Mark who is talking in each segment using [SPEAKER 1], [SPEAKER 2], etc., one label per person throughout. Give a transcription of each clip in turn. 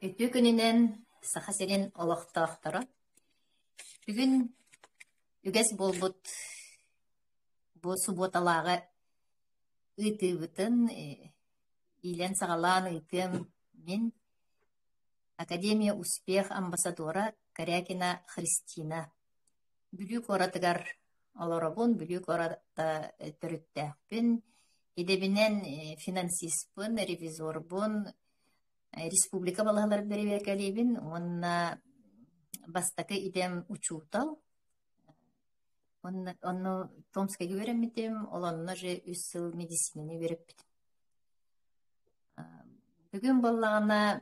[SPEAKER 1] Өтө күнінен сахасерин олақтақтары. Бүгін үгәс болбут бу суботалағы ытыбытын илен сағалан ытым мен Академия Успех амбассадора Корякина Христина. Бүлік оратыгар олорабун, бүлік ората түріттәқпін. Едебінен финансистпын, ревизорбун, республика балалар беребекалебин, онна бастакы идем учутал. Онну Томскайга береммитим, олонно же 3 сыл медицинаны береппит. Бүгін боллағына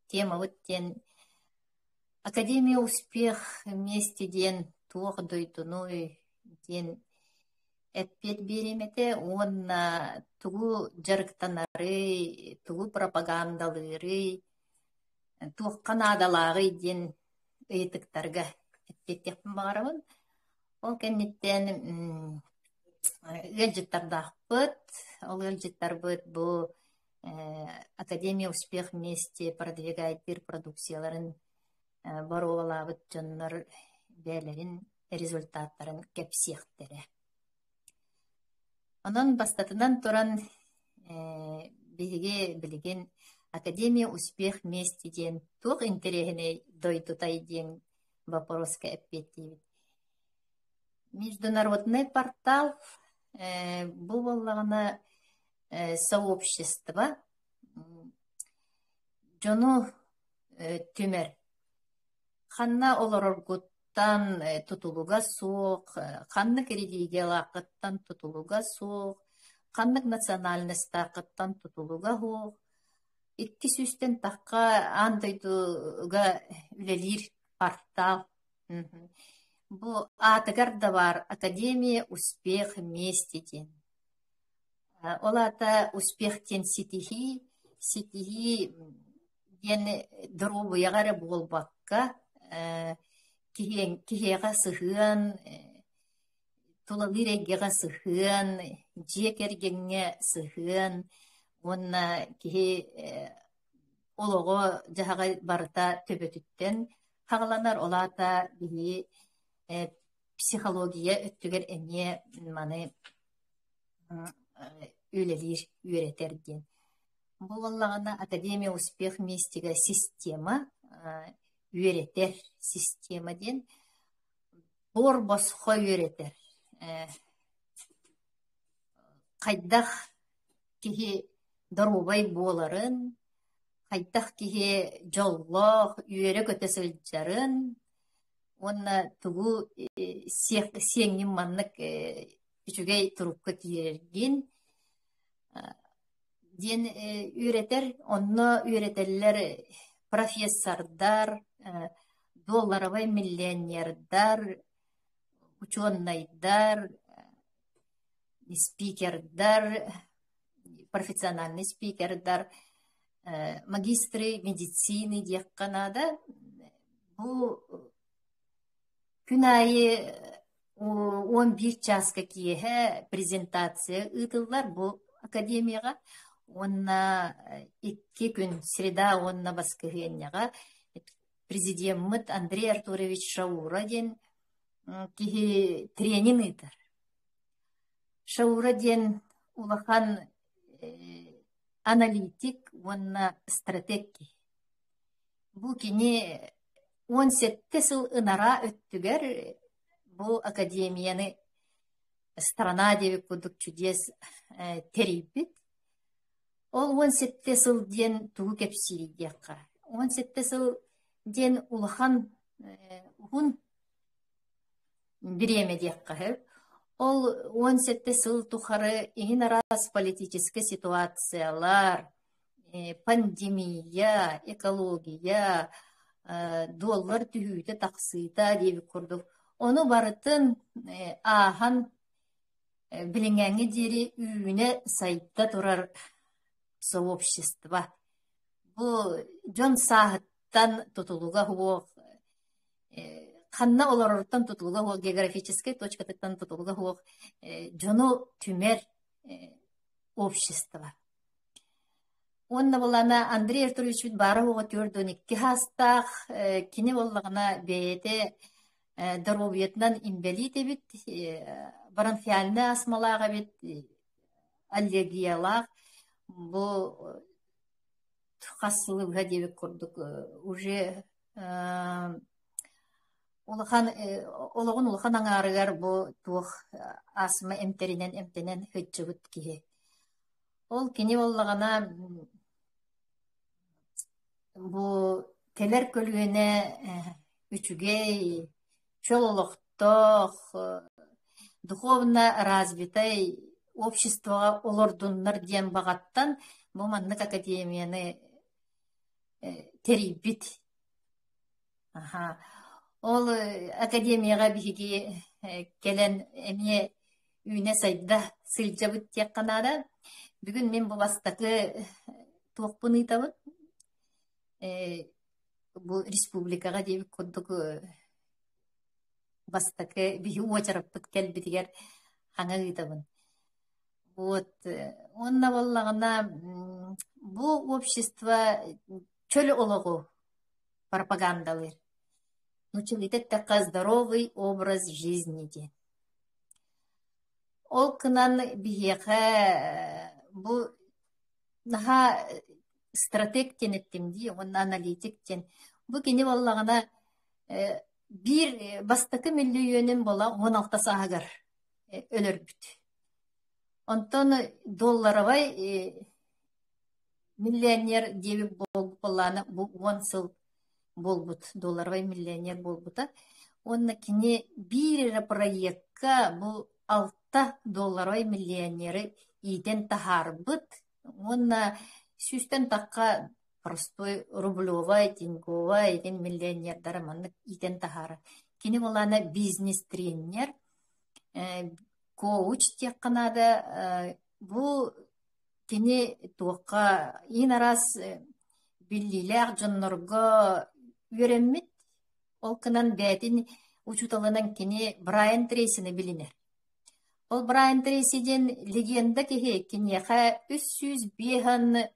[SPEAKER 1] тема өттен Академия Успех вместе ден туох дойтуной ден эппет беремете, онна тугу жарыктанары, тугу пропагандалары, туох канадалары ден ыйтыктарга эппеттекпін бағарабын. Ол кәннеттен өлжіттардақпыт, ол өлжіттарбыт бұл Академия Успех вместе продвигает продукцияларын баруалабыт жоннор бәлерин результаттарын кепсияқтары. Онон бастатынан туран биге билген Академия Успех вместе ден тух интересіне дойтутай ден вопроска эппеттибит. Международный портал бұл болағына сообщество жону түмер. Ханна олороргуттан тутулуга соқ, ханнык религия лақыттан тутулуга соқ, ханнык национальность тақыттан тутулуга хоқ, 200-тен таққа андайдуга үлелир портал. Бұл атыгар да бар Академия Успех вместе ден. Олата Успехтен ситихи ден дұрубы яғары болбаққа, кихеға сығын, тулалырегеға сығын, жекергенге сығын, онна кихе олығы жағаға барыта төбетіттен қағыланар олата бейі психология өттігер әне маны өлелер үйретерден. Бұл Аллағына Академия Успех вместегі система үйретер система ден бор босқо үйретер. Қайдақ кеге дұрубай боларын, қайдақ кеге жоллық үйері көтесіл жарын, онна тугу сеңнің маннық үчүгей турупка киерген ден үйретер, онна үйретерлер профессордар, долларовай миллионердар, ученайдар, спикердар, профессиональный спикердар, магистры медицины дияққанада, бұл күн айы 11 часка киеhe презентация ытыллар бұл академияға. Онна 2 күн среда онна баскыгенняға президент Андрей Артурович Шаура ден кихи тренинг ытыр. Шаура ден улахан аналитик, онна стратегки. Бұл кене 17 сыл ынара өттігер бұл академияны страна деві күдік чудес терейбіт. Ол 17 сыл ден туғы кепсiri деққа. 17 сыл ден улахан ұғын біреме деққа. Ол 17 сыл тұқары ең арас политический ситуациялар, пандемия, экология, доллар түйіті тақсыйта деві күрдік. Оны барытын ахан білінгәңі дері үйіне сайтта тұрар сообщество. Бұл жон сағыттан тұтылуға хуық, қанна оларырттан тұтылуға хуық, географический точкатыттан тұтылуға хуық, жону түмер общество. Онна болана Андрей Артурович бит бары оға төрдөн икки хастах кини боллагана бейте здоровьетнан инвалид бит бронхиальный астмалага бит аллергиялах бу хассылыга дебек курдук уже Олоғын улахан аңарыгар бу туох асма эмтеринен эмтенен хөтчүгүт киһи. Ол кини боллагана бу телер көлүгүнэ үчүгэй чололохтох духовно развитой обществоға олордуннар диэн багаттан бу маннык академияны терибит. Ол академияға биһиги келен эмие үйне сайда сылжабыт тиякканада бүгүн мен бу бастакы туокпунытабыт бу республикага дебик курдук бастакы биһи уочараппыт келбитигер хаңагыйтабын. Вот онна боллагана бу общество чөл ологу пропагандалыр. Училитет така здоровый образ жизни де. Ол кынан биһиэхэ бу наха стратег тенеттимди, он аналитик тен. Бу кини боллагана бир бастакы миллионен бола 16 саагар өлөрбүт. Онтон долларовай миллионер деби болланы бу 10 сыл болбут, долларовай миллионер болбута. Онна кини бир проектка бу 6 долларовай миллионері иден тахарбыт. Онна сүстен такка простой рублевай, тинговай, иден миллионердары маннык иден тахары. Кини болана бизнес-тренер, коуч текканада бу кини туакка инарас биллилер жоннорго үйренмит. Ол кынан бәтин учуталынан кини Брайан Трейсини билинер. Ол Брайан Трейсиден легенда кихи кинеха 305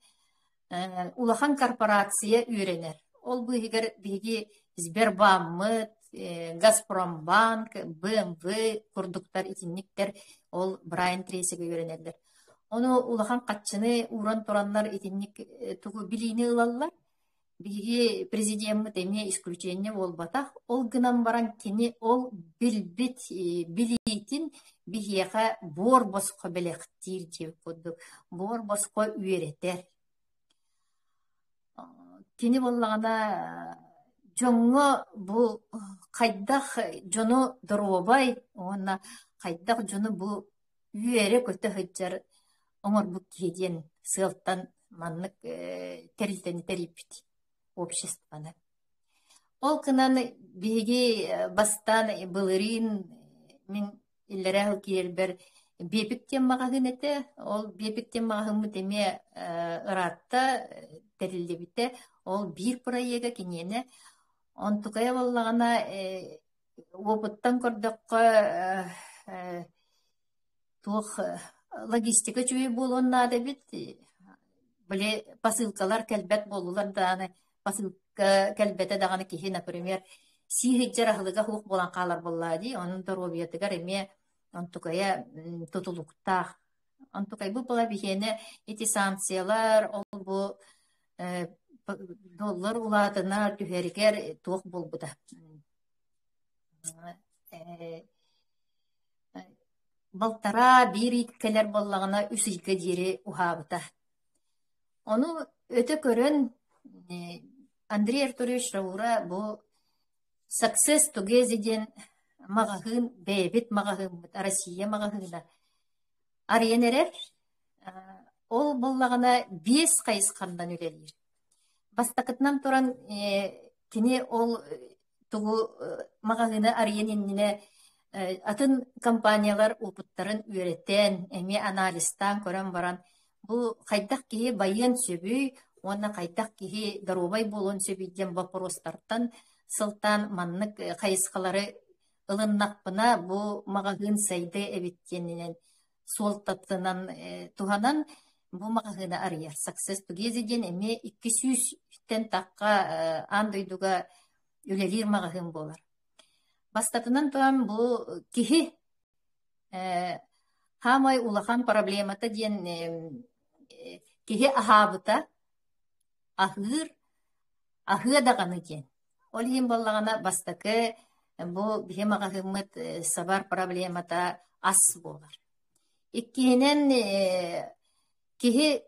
[SPEAKER 1] улахан корпорация үйренер. Ол бігер биги Сбербанк, Газпромбанк, БМВ курдуктар итинниктер ол Брайан Трейсиге үйренерлер. Оны улахан катчыны уран тораннар итинник тугу билини ылаллар. Биги президент эме исключение болбатах, ол гынан баран кини ол билбит билитин бигеха бор боско белектир деп кодук. Бор боско үйретер. Кини боллагана жоңго бу кайдах жону доробай, онна кайдах жону бу үйере көтө хыджар оңор бу кеден сылтан маннык терилтени терипит обществоны. Ол кынан биги бастан былырин мен иллерахыл киербер бепиктен магагынете, ол бепиктен магагымы деме ыратта терилдебите, ол бир проега кинене онтукая боллагана опыттан көрдөккө туох логистика чүй болуна дебит биле посылкалар келбет болулар дааны посылка келбете даганы кихи, например, сихиджарахлыга хук болан калар боллади, онун торобиятыгар эме онтукая тутулуктах. Онтукай бу бола бихене эти санкциялар, ол бу доллар улатына түхеригер туох болбуда. Балтара бир иткелер боллагына үсилке дири ухабыта. Ону өтө көрөн Андрей Артурович Раура бу success together ден магагын бэбит магагын Россия магагына арыенерер ол боллагына 5 кайыскандан үлелер. Бастакытынан туран кини ол тугу магагына арыенинне атын компаниялар опыттарын үйреттен, эми анализтан көрөн баран бу кайдак кихи байын сөбүй, онна кайдак кихи дарубай болон сөбүйден вопростартан сылтан маннык кайыскалары ылыннакпына бу магагын сайды эбиттенинен суолтатынан туханан бу махына арыяр. Success together ден эме 200-тен таққа андойдуга үлелер мағын болар. Бастатынан туам бу кихи хамай улахан проблемата ден кихи ахабыта ахыр дағаны ден. Ол ем боллағана бастакы бу бихи мағынмыт сабар проблемата ас болар. Иккиһинен киһи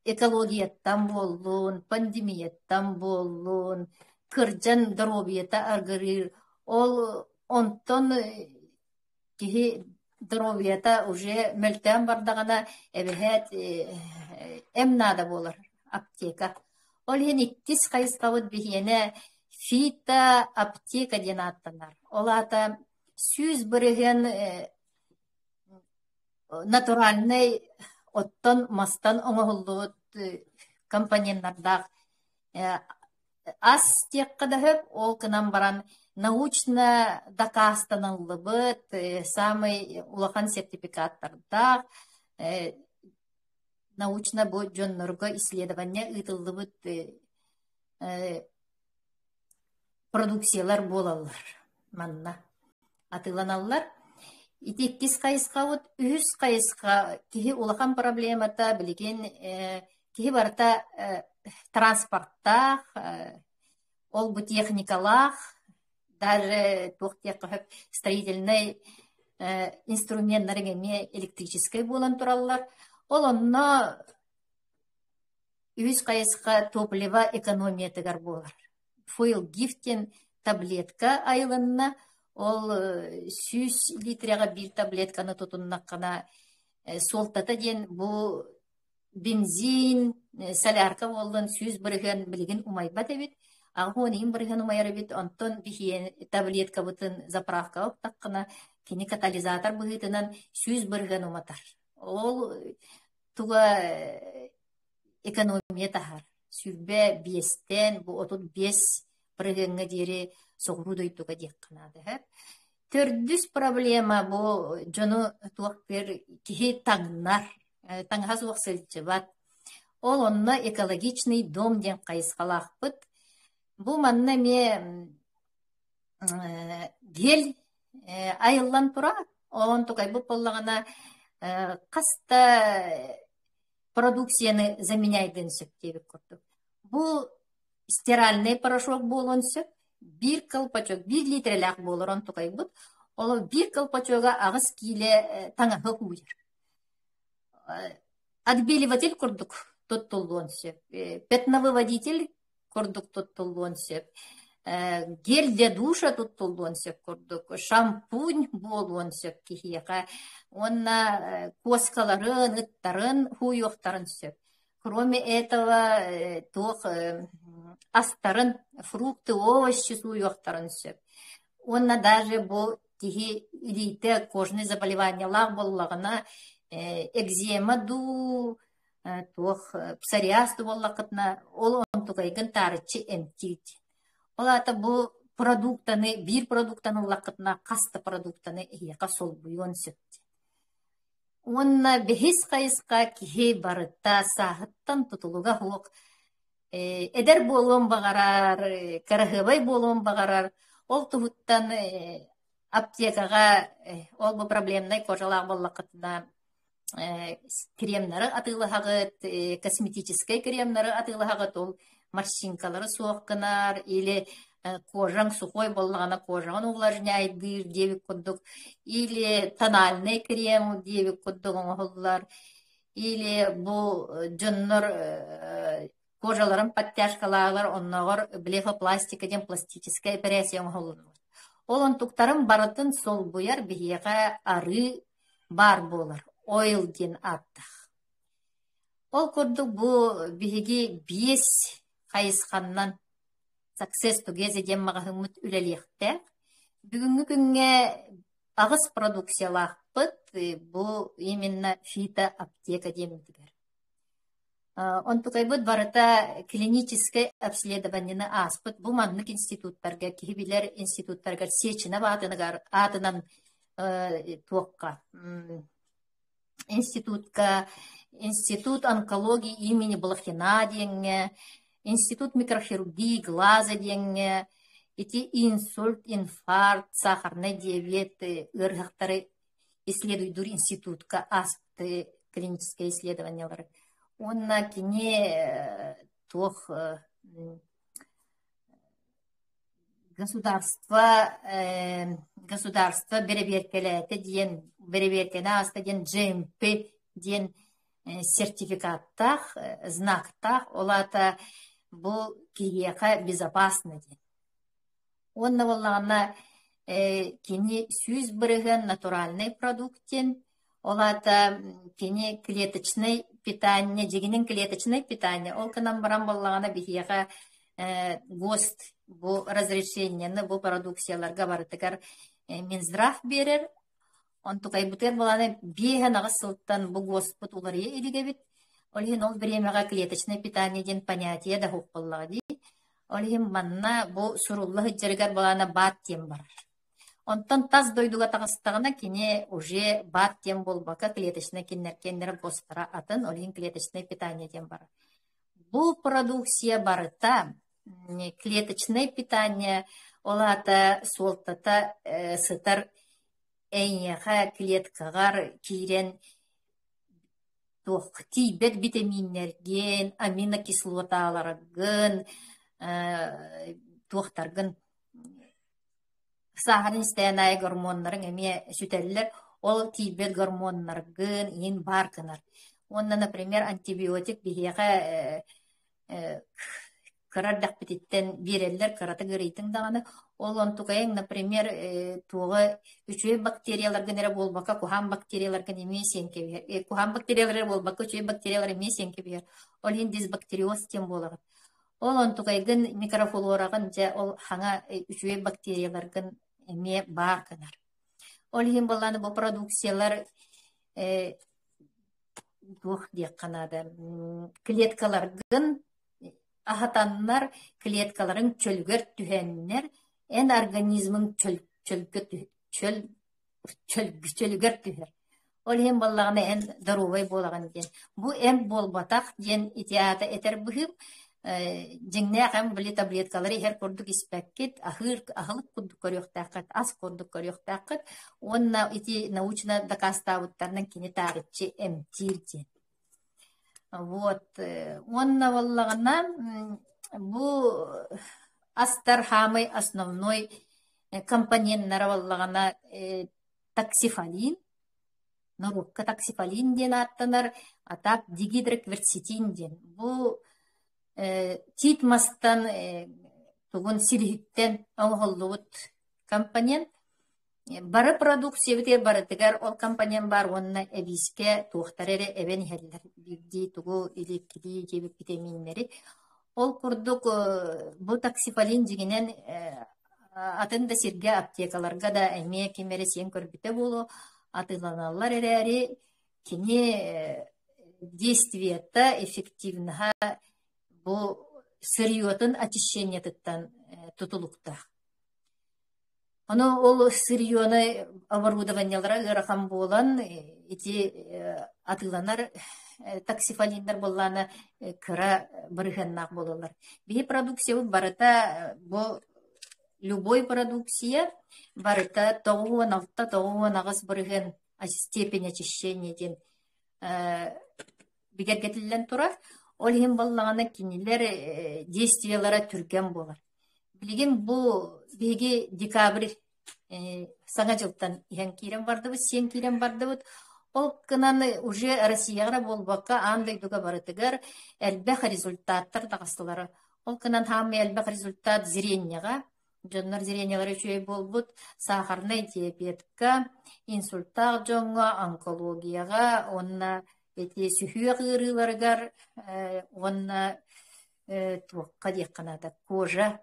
[SPEAKER 1] экологияттан боллун, пандемияттан боллун, кырдьан здоровьета аргырыр. Ол онтон киһи здоровьета уже мөлтөн бардагана эбэһэт эмнада болар аптека. Ол хин иттис кайыскабыт биһиэне фита аптека диэн аттанар. Олата сүүс бырыгын натуральный оттон мастан оңоһуллуут компаньоннардах ас тиекка да хөп ол кынан баран научно доказаныллыбыт самый улахан сертификаттардах научно бу дьоннорго исследование ытыллыбыт продукциялар болалар манна атыланаллар. Итиккис кайыскабыт үс кайыска киһи улахан проблемата билген киһи барта транспорттах ол бу техникалах даже тухтекка строительный инструменттарын эме электрический болан тураллар. Ол онно үс кайыска топливо экономиятыгар болар. Фойл гифтен таблетка айылынна ол 100 литрага бир таблетканы тутуннаккана солтата ден бу бензин солярка болдун 100 бырыгын билген умайбат эбит. Агонин бырыгын умайар эбит. Онтон бихиен таблетка бутын заправка оптаккана кини катализатор быгытынан 100 бырыгын уматар. Ол туга экономия тахар. Сүрбе бестен бу отут 5 бырыгынга дири соғрудойтуға дек қанады. Төрдүс проблема бу жону туақпер кихи таңнар, таңға суық сылчыбат. Ол онна экологичный дом ден қайысқалақпыт. Бу манна ме гел айыллан тура, он туқай бұл боллағана қаста продукцияны заменяйден сөп дебек көрдік. Бу стиральный порошок болон сөп, бир кылпачок, 1 литрелак болор он тукай бут. Ол бир кылпачога агыс киле таңа хуйыр. Отбеливатель курдук тоттулуон сөп. Пятновыводитель курдук тоттулуон сөп. Гель для душа тоттулуон сөп курдук. Шампунь болуон сөп кихияка. Онна коскаларын, ыттарын, хуйоқтарын сөп. Кроме этого, тох астарын, фрукты, овощи суйоқтарын сөп. Онна даже бу тихи илите кожный заболевания лаг боллагына экзема ду, тох псориаз ду боллакытна, ол он тугайгын тарычы эмтит. Олата бу продуктаны, бир продуктаны лакытна, каста продуктаны яка сол буйон сөп. Онна бехис кайыска кихи барыта сахыттан тутулуга хук. Эдер болуон бағарар, карахыбай болуон бағарар. Ол тухуттан аптекага ол бу проблемнай кожалақ боллақытына кремнары атылыхагыт, косметический кремнары атылыхагыт, ол маршинкалары суоққынар, или кожаң сухой боллағана кожаң увлажняйдыр дебек куддук, или тональный крем дебек куддук оңғылар, или бу жоннор кожаларын подтяжкалағылар, оннағыр блефопластика ден пластическая операция оңғылын. Ол онтуктарын барытын сол буяр бігеға ары бар болар, ойл ден аттық. Ол курдук бу бігеге 5 қайысқаннан Success together дем мағahımыт үлелектәк. Бүгінгі күнге ағыз продукциялақпыт, бұл именно фита аптека демдігер. Он тұқайбыт барыта клиническое обследованияны аспыт, бұл маннық институттарға, кейбілер институттарға сечіне атынан туаққа. институт онкологии имени Блохина деңе, институт микрохирургии глаза деңе, эти инсульт, инфаркт, сахарный диабет, ыргақтары исследуйдур институтка асты клиническое исследование. Онна кине тох государство береберкелети диен береберкене аста диен GMP диен сертификаттах, знактах олата бу киека безопасно диен. Онна боллагана кини сүз биреген натуральный продуктен олата кини клеточный питание, жигинин клеточный питание. Ол канам баран боллагана бихиека ГОСТ бу разрешениені бу продукцияларга барытыгар Минздрав берер. Онтукай бутер боланы бейген ағыз сылттан бу ГОСТ улары илигебит. Олихин ол времяға клеточный питание ден понятие да хук боллага ди. Олихин манна бу суруллы хыджарыгар боланы бат тем бар. Онтан таз дойдуга тағыстағына кене уже бат тем болбака клеточный кеннер бостара атын олихин клеточный питание ден бар. Бу продукция барыта клеточное питание, олата солтата сытар эйняха клеткагар кирен тибет витаминнерген, аминокислоталаргын, тохтаргын сахарын стенай гормоннарын эме сүтеллер, ол тибет гормоннаргын ин баркынар. Онна, например, антибиотик бихеха кырар дақпететтен берелер кыраты гырейтин дағаны. Ол онтугайын, например, туғы үчөй бактериялар генере болбака, кухан бактериялар генеме сенкебер. Кухан бактериялар болбака, үчөй бактериялар эме сенкебер. Ол ен дисбактериоз тем болагын. Ол онтугайын микрофлорагын жа ол хаңа үчөй бактерияларгын эме бар кынар. Ол ен боланы бұл продукциялар дух дек қанады. Клеткаларгын ахатаннар клеткаларын чөлгөр түһеннер, эн организмын чөлгөр түһер. Ол ем боллагана эн дарувай болаган ден. Бу эм болбатак ден итиата этер быхып, жеңне хам били таблеткалары хер кордук испеккет, ахылык курдук көрөктакыт, ас курдук көрөктакыт, онна ити научно доказтабыттарынан кини тарихчи эмтир ден. Вот, онна валлагана бу астар хамый основной компоненттары валлагана таксифалин, нарукка таксифалин ден аттанар, атак дигидрокверцетин ден. Бу титмастан тугун силихиттен оңголлуут компонент. Бары продукция бите барытыгар ол компаниян бар онна эбиске туохтарере эбен хеллер бирди тугу илеккили жебик витаминнери. Ол курдук бу таксифалин жигинен атында сирге аптекаларга да эме кемере сен көрбүтө болу атыланалар эрери кини действиета эффективнаха бу сырьётын очищениятыттан тутулукта. Оно ол сырьёны оборудованиялара ырахам болан эти атыланар таксифалиндар болланы кыра бырыханнак болалар. Бии продукция барыта бу любой продукция барыта тоғуан алта тоғуан ағыз бырыхан степень очищения ден бигергетилен турар. Ол хим боллагана кинилер действиялара түрген болар. Билген бу беги декабрь саңа жылтан иһен кирен бардыбыт, сен кирен бардыбыт. Ол кынан уже Россияға болбаққа андай дуга барытыгар әлбәқ результаттар тағыстылары. Ол кынан хамы әлбәқ результат зренияға, жоннар зрениялары чөй болбут, сахарный диабетка, инсульттақ жоңға, онкологияға, онна эти сүйе ғырыларыгар, онна туаққа дейқанада кожа,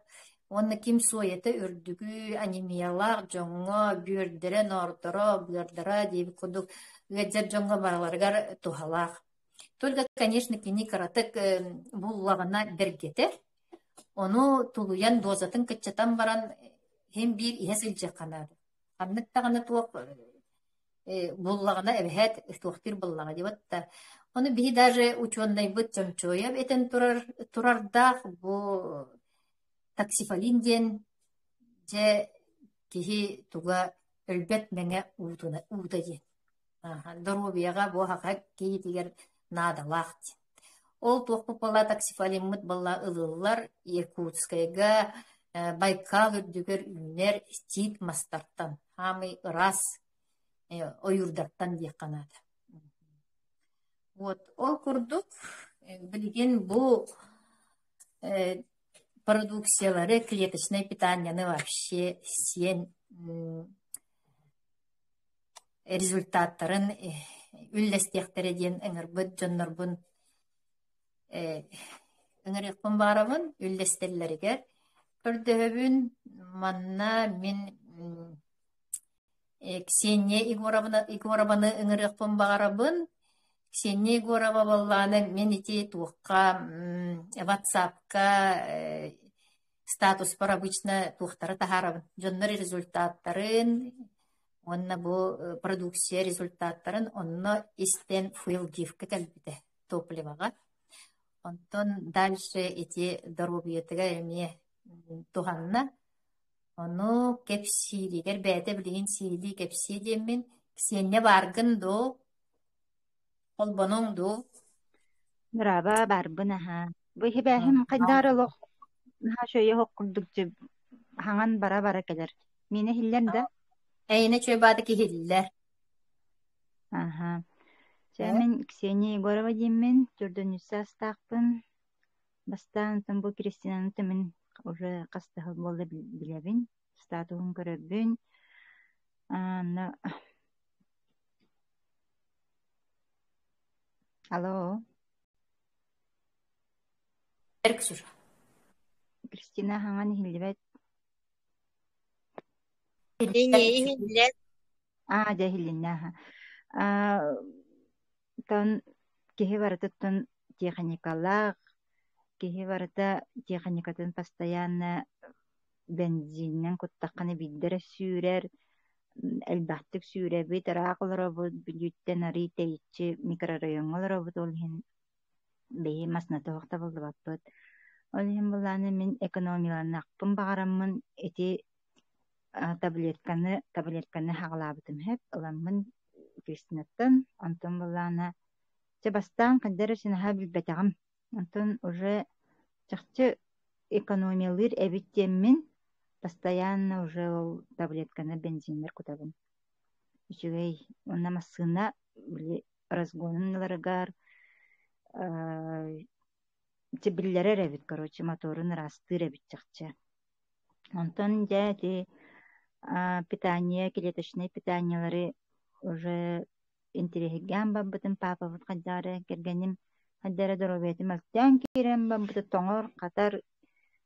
[SPEAKER 1] онна ким соеты үрдігі, анемиялақ, жоңға, бүйірдірі, нордыры, бүйірдірі, дейбі құдық, үгәдзер жоңға бараларыгар тухалақ. Только, конечно, кини каратык буллағына бергеті, onu tuluyan dozatın kıççatan baran hem bir ihesel cekanады. Anlık tağını tuğuk буллагына эбэһэт туохтир буллага дибатта. Оны биһи даже ученый быт чончоя этен турардах бу таксифалин диэн же киһи туга өлбөт меҥэ уута диэн. Здоровьяга бу хака киһитигер наадалаах диэн. Ол туохпу бала таксифалиммыт бала ылыллар Якутскайга Байкал үрдүгер үнер стит мастартан хамый ырас ойурдаттан диякканаата. Вот ол курдук билген бу продукциялары клеточное питание вообще сен результаттарын үллестехтере диен эңербыт жоннорбун эңерекпин барабын үллестеллеригер көрдөбүн манна мен Ксения Егорованы эңерекпин барабын Ксения Егорова болланы мен ити туққа WhatsApp-ка статус бар обычно туқтары тахарабын жоннор результаттарын онна бу продукция результаттарын онно истен фуйл гифка кэлбите топливага. Онтон дальше эти здоровьетыга эме туханна ону кепсилигер бәте билген сили кепси демин Ксения баргын до олбонуң до
[SPEAKER 2] Brava barbına ha. Bu hibahim qaddarılık ha şöyle hokkurduk jib hangan bara keler. Mine hiller de.
[SPEAKER 1] Эйне чөбады кихиллер.
[SPEAKER 2] Aha. Мен Ксения Егорова деймін, түрдөнүсі астақпын. Бастан бұл Кристинаны тімін уже қастығы болды білебін. Статуын көрөбүн. Алло.
[SPEAKER 1] Эрксур.
[SPEAKER 2] Кристина хаңан хилбет.
[SPEAKER 1] Хиллер.
[SPEAKER 2] Жахилинна. Тон кихи барытыттан техникалар, кихи барыта техникатын постоянно бензиннен куттаққаны биддері сүйрер, әлбәттік сүйрер бит, арақылары бұд, бүліттен ари тейітші микрорайонғалары бұд, ол хен бейі маснаты вақта болды баппыд. Ол хен бұланы мен экономияларын ақпын бағарамын, эти таблетканы хағылабытым хеп, оламын Кристинаттан, онтон бұланы Себастан кандера синаха билбетагам. Антон уже чахчы экономиялыр эбиттеммин постоянно уже ол таблетканы бензинлер кутабын. Үчүгей онна массына били разгонынларыгар чебиллере ребит, короче, моторын растыр эбит чахчы. Антон дяти питание, клеточные питаниялары уже интереган баббытын папа вот кадары кергеним кадары доробетим алтан кирем баббыты тоңор катар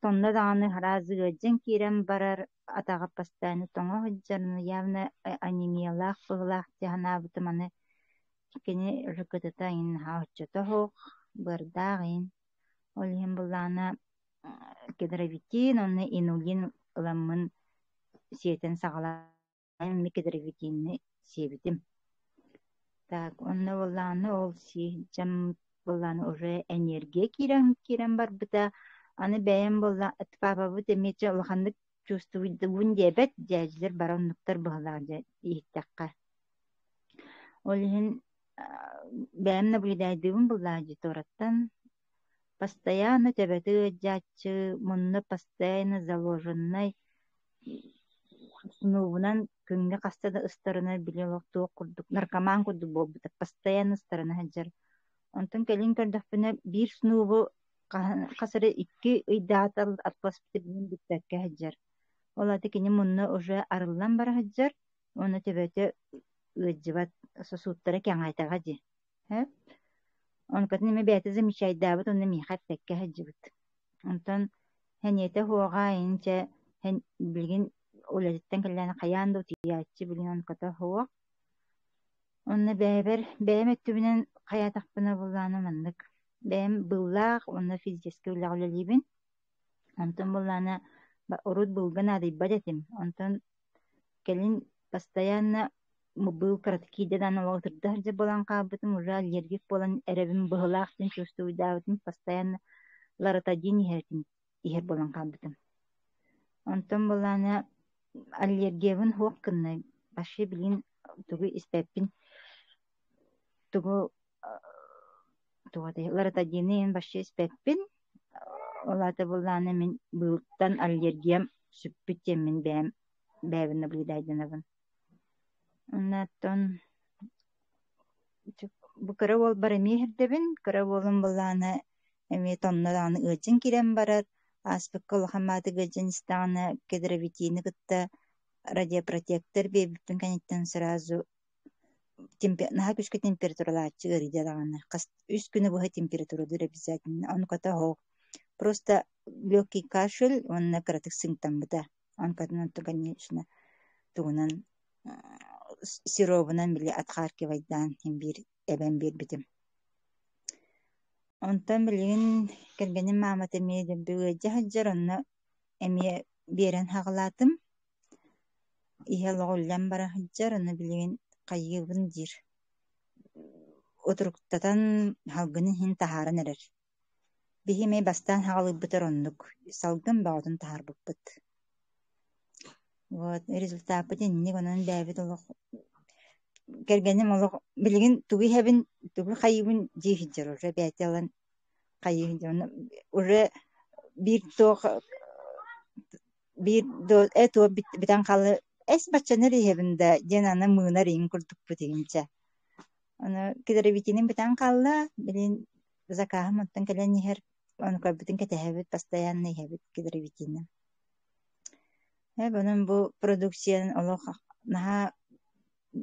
[SPEAKER 2] тонна даны харазы гөджен кирем барар атага постоянно тоңо хыджарны явно анемиялах фылах тяна бутманы кене рыкытыта ин хауччата хок бырдагын олим булана кедравитин онны инулин ламын сиетен сагала микедравитинни себитим. Так, онна болланы ол жам болланы уже энергия кирен бар быта аны бәйен болла папа бут эмече улхандык чувствуйды бун дебет дяжлер бароннуктар быгалар иттакка. Олин бәйен наблюдайдыгын болла житораттан постоянно тебеты жачы мунны постоянно заложенный снувунан күнгө кастада ыстарына билелок туок курдук наркоман курдук болбут постоянно ыстарына хаджар онтон келин көрдөкпүнө бир снуву касыры 2 ыйдаатал атпаспытын биттекке хаджар олаты кини мунна уже арылдан бара хаджар оны тебете ыджыбат сосууттара кеңайтага ди онкатын эме бэти замечайдаабыт онна михаттекке хаджыбыт онтон хэнете хуога инче билгин улетен кэллэна каяанду тияччи билин ката хуа онна бэйэм өттүбүнэн каятакпына буллааны мандык бэйэм быллаах онна физически улаҕулалиибин онтон буллаана урут булган адыйбат этим онтон келин постоянно был краткийден аналогтырдах же болан каабытым уже аллергик болан эребин быһылаахтын чувствуйдаабытым постоянно ларатадин ихер болан каабытым. Онтон болана аллергиябын хуок кынна баши билин тугу испеппин тугу ларатадинин баши испеппин олата болана мен былтан аллергиям сүппүттен мен бәбин наблюдайдынабын. Оннаттон бу кыра бол бар эмиһирдебин кыра болун болана эми тоннадааны ыжын кирен барар аспык колохаматы гыжын истааны кедровитини кытта радиопротектор бебиптин каниттен сразу наха күскө температуралаачы ырыдалаганы үс күнү буха температурудур обязательно он ката хоо просто легкий кашель он кыратык сымптомбыта он катынан конечно тугунан сиробунан биле атхаркивайдан бир эбен бирбитим. Онтан билигин кергенин маамат эмие дөбүгөжө хаджар онно эмие берен хагалатым иһелоголлан бара хаджар онно билигин кайыыбын дир отуруктатан халгынын хин тахарын эрер бихиме бастан хагалыыбытар оннук салгын баҕотун тахарбыппыт. Вот результаты инник онон бэбит олох кергеним олох билигин тугу хэбин тугу хайыбын диихиджер уже бээтелэн хайыыджер уже бир до этого битан халы эс баччаныр иһэбинда ден ана мыынар иин курдукпут игинче ону кедеребитинин битан халла билин закаһым оттон кэлэн иһэр ону көрбүтүн кэтэһэбит постоянно иһэбит кедеребитинин. Bunun bu produksiyanın olох naha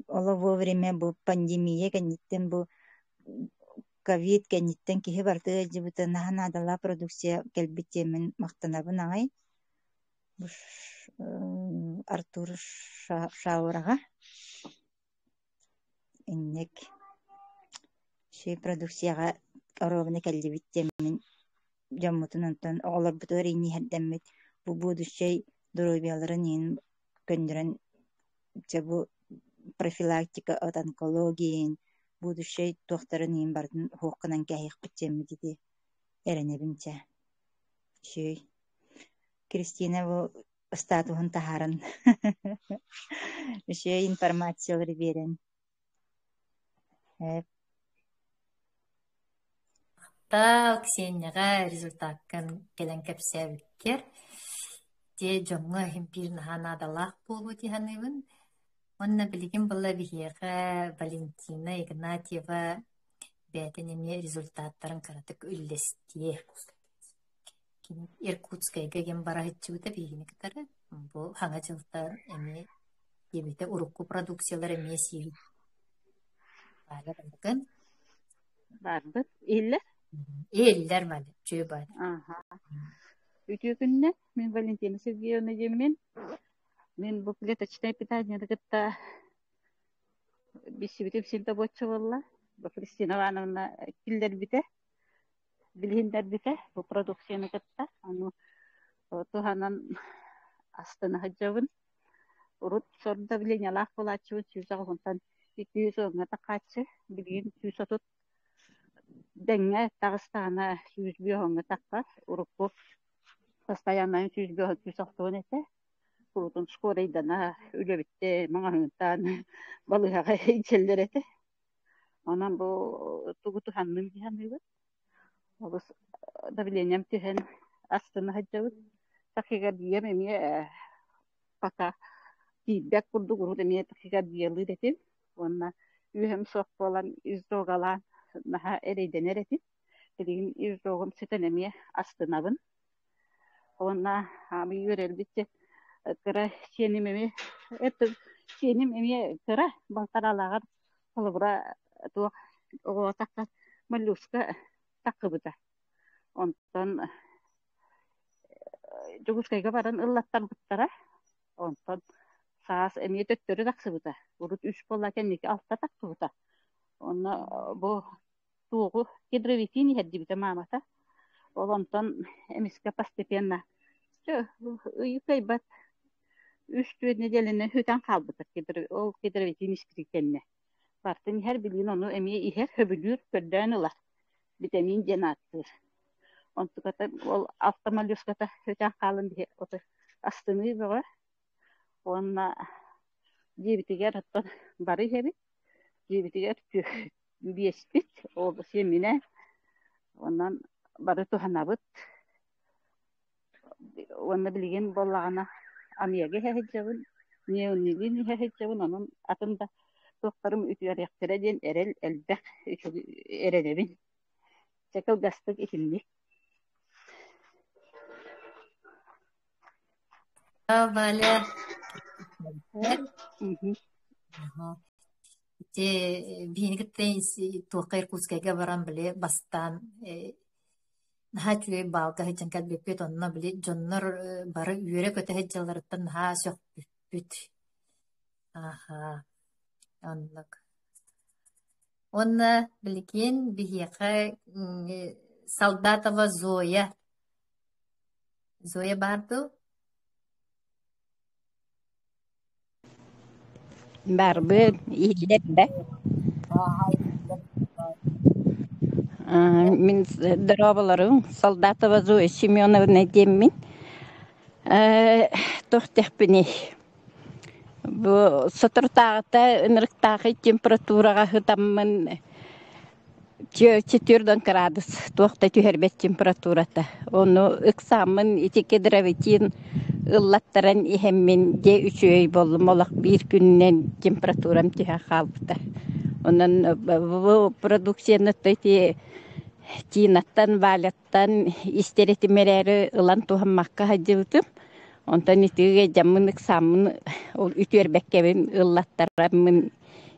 [SPEAKER 2] ola вовремя bu pandemiya kenitten bu ковид kenitten kihi bartığı jibuta naha nadala produksiya kelbitemin maqtanabın ağay. Bu Artur Şauraga innek şey produksiyaga arabını kelbitemin jammutun ondan oğlar butar ini haddemmet bu şey дорообиаларын иин көндөрөн bu профилактика от онкологиин будущий туохтарын иин бардын хуоккунан кэһиих битчемми дити эренебинче шүй Кристина бу статуһун тахарын шүй информациялар берен
[SPEAKER 1] Та Ксенияга результаттан келен кепсебиттер те жоңга химпир наханадалах болу тиһаныбын онна билигин булла биһиэхэ Валентина Игнатьева бээтинеме результаттарын каратык үллестие Иркутскайга ген барахыччыбыта биһигиникитары бу хаңа жылтар эми ебите урукку продукциялар эме сири барбын
[SPEAKER 3] барбыт
[SPEAKER 1] эллер мали чүй бар
[SPEAKER 3] Ütüğünde men Valentina Sergeyevna demin men bu клеточное питание дагытта бисибитим синта бочча болла. Бу Кристина Ивановна киллер бите. Билиндер бите бу продукцияны кытта. Аны туханан астына хаджабын. Урут сорда биленя лах болачы чүзагынтан 200 онга такачы билин 200 тот деңе Дагыстана 100 бионга такка урукку постоянно чүзбөһөн эте курутун скорыйдана үлебитте маңаһынтан балыгага ичелдер эте анан бу тугуту ханным диханыбы олус давлением тиһен астына хаджабыт такига дием эме пока фидбэк курду курут эме такига диелы детим онна үһем сок болан изрогалан наха эрейденер этим деген изрогум сетен эме астынабын Онна ами юрел битте кыра сеним эми сеним эми кыра балтаралагар колбура то ого такка моллюска таккыбыта онтон жугускайга баран ыллаттан буттара онтон саас эми төттөрү таксыбыта урут 3 болла кенники алта таккыбыта онна бу тугу гидровитини хеддибита мамата олонтон эмиске постепенно юкайбат 3-4 nedeline hüten kalbıtır. O kedrevitin ispirikenne. Partın her bilin onu emiye iher höbülür kördään ılar. Vitamin cenattır. Ontukata ol altamalyoskata hüten kalın diye otur. Astını baba. Onna jibitiger hattan bari hebi. Jibitiger biespit. O semine. Ondan bari tuhanabıt. Onna bilgin bollağına amiyage hehecabın. Neonilin hehecabın onun atında doktorum ütüyer yaktıra erel elbek erenebin. Çakal gastık ikilli.
[SPEAKER 1] Vale. Те бинигиттен туакайр кускайга баран биле бастан нахачуе балга хеджан кат беппет онна биле жоннор бары үйрө көтө хеджаларыттан наха сök бүт. Аха. Анлык. Онна билген бихиха Солдатова Зоя. Зоя барду?
[SPEAKER 4] Barbe ileride. Min darabalarım Soldatova Zoya Semyonovna demin. Tohtehpini. Bu satırtağıta ınırıktağı temperaturaga hıtamın 4 gradus tohta tüherbet temperaturata. Onu ıksamın itikedrevitin ıllattaran ihemmin de 3 öy bollum olaq bir günden temperaturam tühe kalbıta. Onun bu produksiyonu tühe tinattan, valattan isteretimeleri ılan tuhammakka hacıvdım. Ondan itige jamın ıksamın ütüer bekkevin ıllattaramın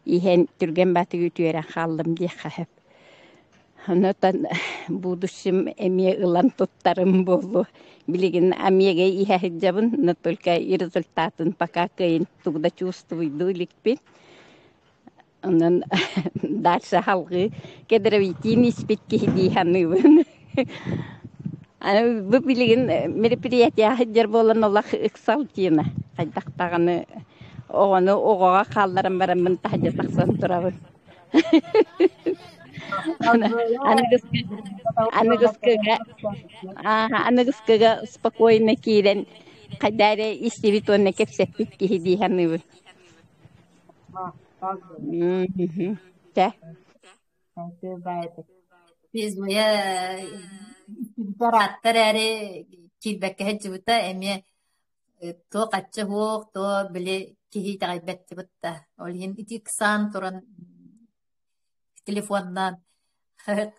[SPEAKER 4] ihen türgen batı ütüeren kaldım diye kahep. Ondan buduşum emiye ılan tuttarım bolu. Bilgin amiyege ihe hicabın, но только и результатын пока кайын тугда чувствую ликпин. Ondan дальше halgı kedrevitin ispitki hidihannıvın. Bu bilgin meripiriyetiya hicjar bolan olaq ıksaltiyana. Kaydaqtağını oğanı oğağa kallarım baramın tahca taqsan turabın. Анагыскага спокойно кирен кадаре истивитонне кепсеппит кихидиханыбы. Да.
[SPEAKER 1] Biz buraya temperatür eri kilbekke hecbuta emi to qatça hoq to bile kihi taybet butta. Olhin iti ksan toran telefondan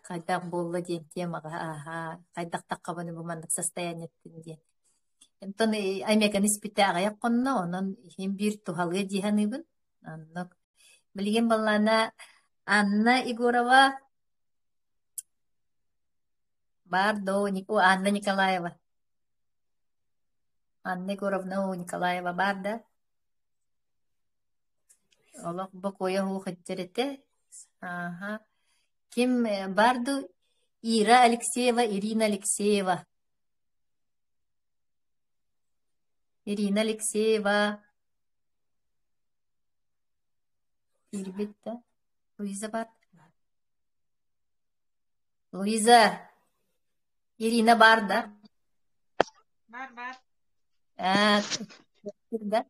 [SPEAKER 1] кайдак болла диен темага кайдак таккабаны бумандык состояниеттин диен. Энтон аймекан испите агаяк конно онон хим бир тухалга диханыбын. Аннак билген баллана Анна Егорова Бардо Анна Николаева. Анна Егоровна Николаева барда. Олох бакоя ху хеттерете. Ага. Kim bardu? Ира Алексеева, Ирина Алексеева. Ирина Алексеева. Ирбитта. Луиза бар. Луиза. Ирина бар да?
[SPEAKER 5] Бар.
[SPEAKER 1] Да.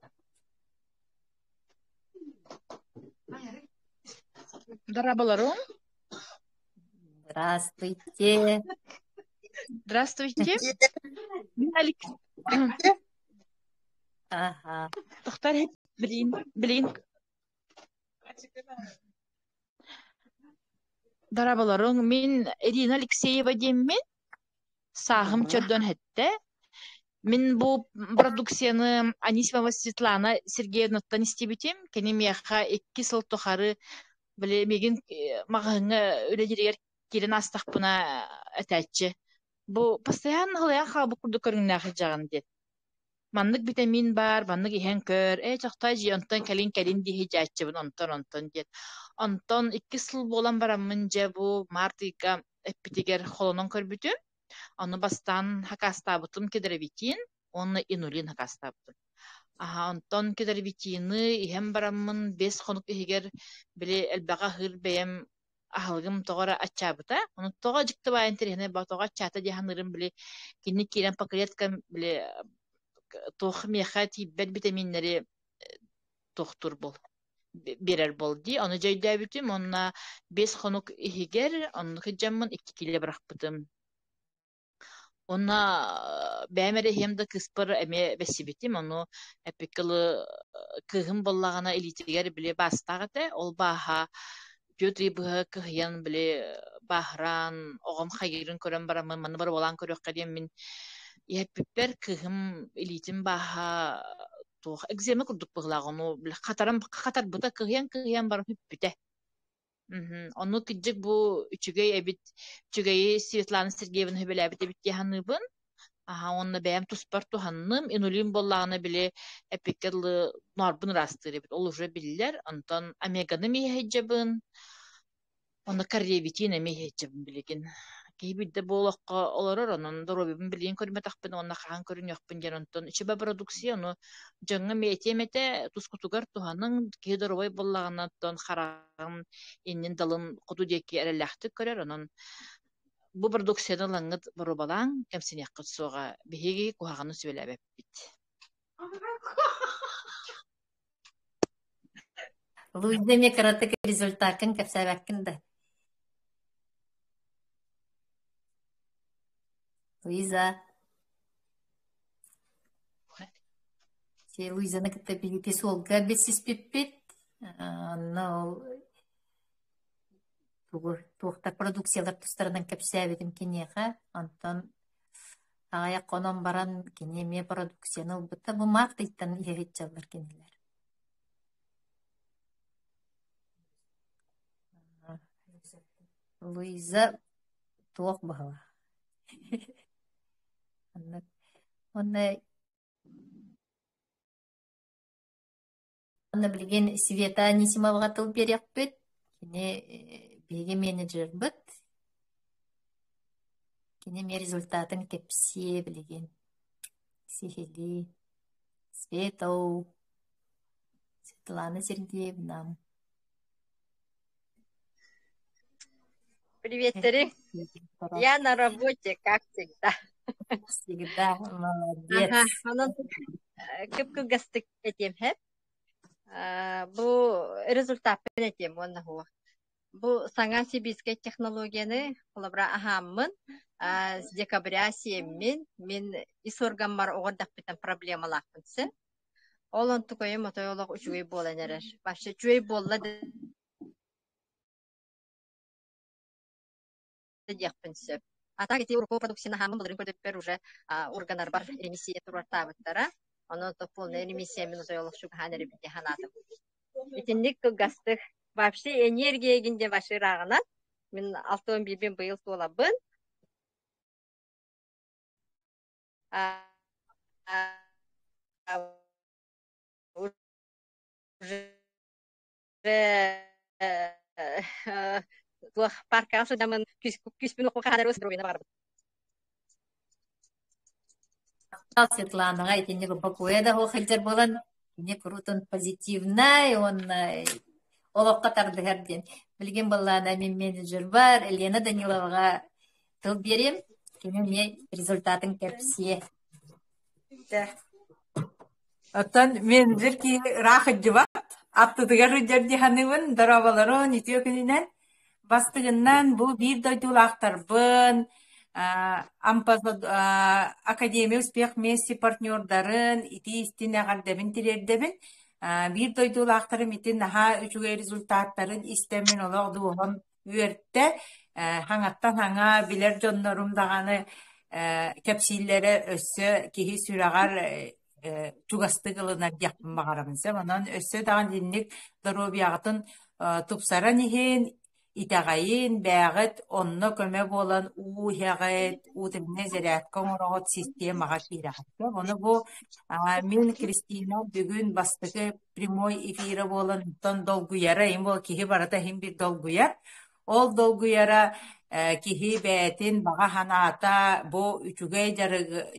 [SPEAKER 5] Дарабаларым.
[SPEAKER 1] Здравствуйте.
[SPEAKER 5] Здравствуйте.
[SPEAKER 1] Ага.
[SPEAKER 5] Тохтар билин. Дарабаларым, мен Ирина Алексеева деймін. Сағым чөрдөн хетте. Мен бұл продукцияны Анисимова Светлана Сергеевнаттан истебетем. Кенемияқа 2 сыл тухары біле меген мағыңы өледерер келін астық бұна әтәтші. Бұл постоянно ғылаян қалбы күрді көріңнен ақы жағын дед. Маннык витамин бар, маннык иһен көр. Чакта жионтон калин дихи жаачыбын онтон дед. Онтон 2 сыл болан барамын же бу мартыга эппитигер холонон көрбүтүм. Оны бастан хакастабытым кедеревитин, оны инулин хакастабытым. Онтон кедербитины иһэн бараммын 5 хонук иһигер били элбэҕэ хыр бэйэм аһылгым тоҕора аччаабыта. Онуттоҕо дьикти баайан тириһинэ батоҕо аччаата диэханырым били кинник киирэн пакылеткам били туох миэхэ тииббэт витаминнери тухтур бол берер болди. Оны жайдабытым, онна 5 хонук иһигер, онны хыджаммын 2 киле барахпытым. Онна бәмере хемда кыспыр эме бәсибитим, ону эпикылы кыһым боллагана илитигер биле бастагыта, ол баха Пётри быһа кыһыян биле бахран, оҕом хайырын көрөн барамын, маны бар болан көрөккө диэн мин иһэппиппер кыһым илитим баха туох экземе курдук быһылагыну биле хатар бута кыһыян барым хүппүтэ. Онну кыджык бу үчүгэй эбит үчүгэйи Светлана Сергеевна хөбелэбит эбит диэханыбын. Онна бэм туспар туханным, инулин боллагына биле эпиккерлы норбын растыр эбит. Ол уже биллер, онтон омеганы мейхеджабын, онна карьевитин мейхеджабын билеген. Кейбидде болаққа оларар, онын доробибин билген көрметақпын, онна қаған көрін яқпын ден, онтон үчіба продукция, оны жаңы мейтемете тускутугар туханын кей доробай боллагына тон харағын иннен далын құду деки әреләхті көрер, онын бу продукцияны лаңыт боробалаң кемсин яққыт соға бігеге кухағаны сөйләбәп бит.
[SPEAKER 1] Луиза ме каратык результатын кәпсәбәккін да. Луиза. Луизаны кітті біліте солға бетсіз пеппет. Но туохтар продукциялар тустарынан кәпсәбетім кенеға. Антон ағая қонон баран кенеме продукцияны ұлбытта. Бұл мақтайттан иғет жалдар кенелер. Луиза туох бағыла. Онна білген Света Анисимовға тыл берек бет. Кене беге менеджер бет. Кене ме результатын кепсе білген. Сехели. Светау. Светлана Сергеевна.
[SPEAKER 6] Привет, Терри. Я на работе, как всегда.
[SPEAKER 1] Всегда молодец.
[SPEAKER 6] Көп гастык этем хеп. Бу результат этем онна хуа. Бу саңа сибиске технологияны кулабра ахаммын. С декабря 7 мен исоргаммар оғырдақ бітен проблемалақпынсы. Олон тұқойы мотойлық үчуей болан әрер. Башы чуей болла дияқпынсы. Атак эти урко продукцияны хамын бұлырын көрдөппер уже органар бар ремиссия турартабыттара. Оны то полный ремиссия мен мотойлық шугахан әребінде ханатым. Етіндік гастық вообще энергия генде башы рағынан. Мен 6-11 бұйыл солабын. Туох паркасы дамын күспін оқу қадар өсір ойына барбын.
[SPEAKER 1] Светланаға етенде бақуэда хоқылжар болан, не крутон позитивнай, он олыққа тарды әрден. Білген болана мен менеджер бар, Елена Даниловға тыл берем, кене мен результатын кәпсие.
[SPEAKER 7] Оттан менеджер ки рахат жыбат, аптыдыгар үдерді ханывын, дарабаларын итеу күнінен, бастығынан бұл бір дойдулақтарбын, Академия успех месси партнердарын ити истине гардабын тирердебин бир дойдулактарын итин наха үчүгө результаттарын истемин олордугун үөртте хаңаттан хаңа билер жоннорум даганы кепсиллери өссө кихи сүрагар чугастыгылына дияппын багарамынса манан өссө даган динник здоровьягытын тупсаран ихин итагайын бәгыт онно көмө болан уһягыт утымне зерят коморот системага кирахат. Оны бу мен Кристина бүгүн бастыгы прямой эфире болан тон долгуяра им бол кихи барата хим бир долгуяр. Ол долгуяра киһи бээтин баҕа ханаата бу үчүгэй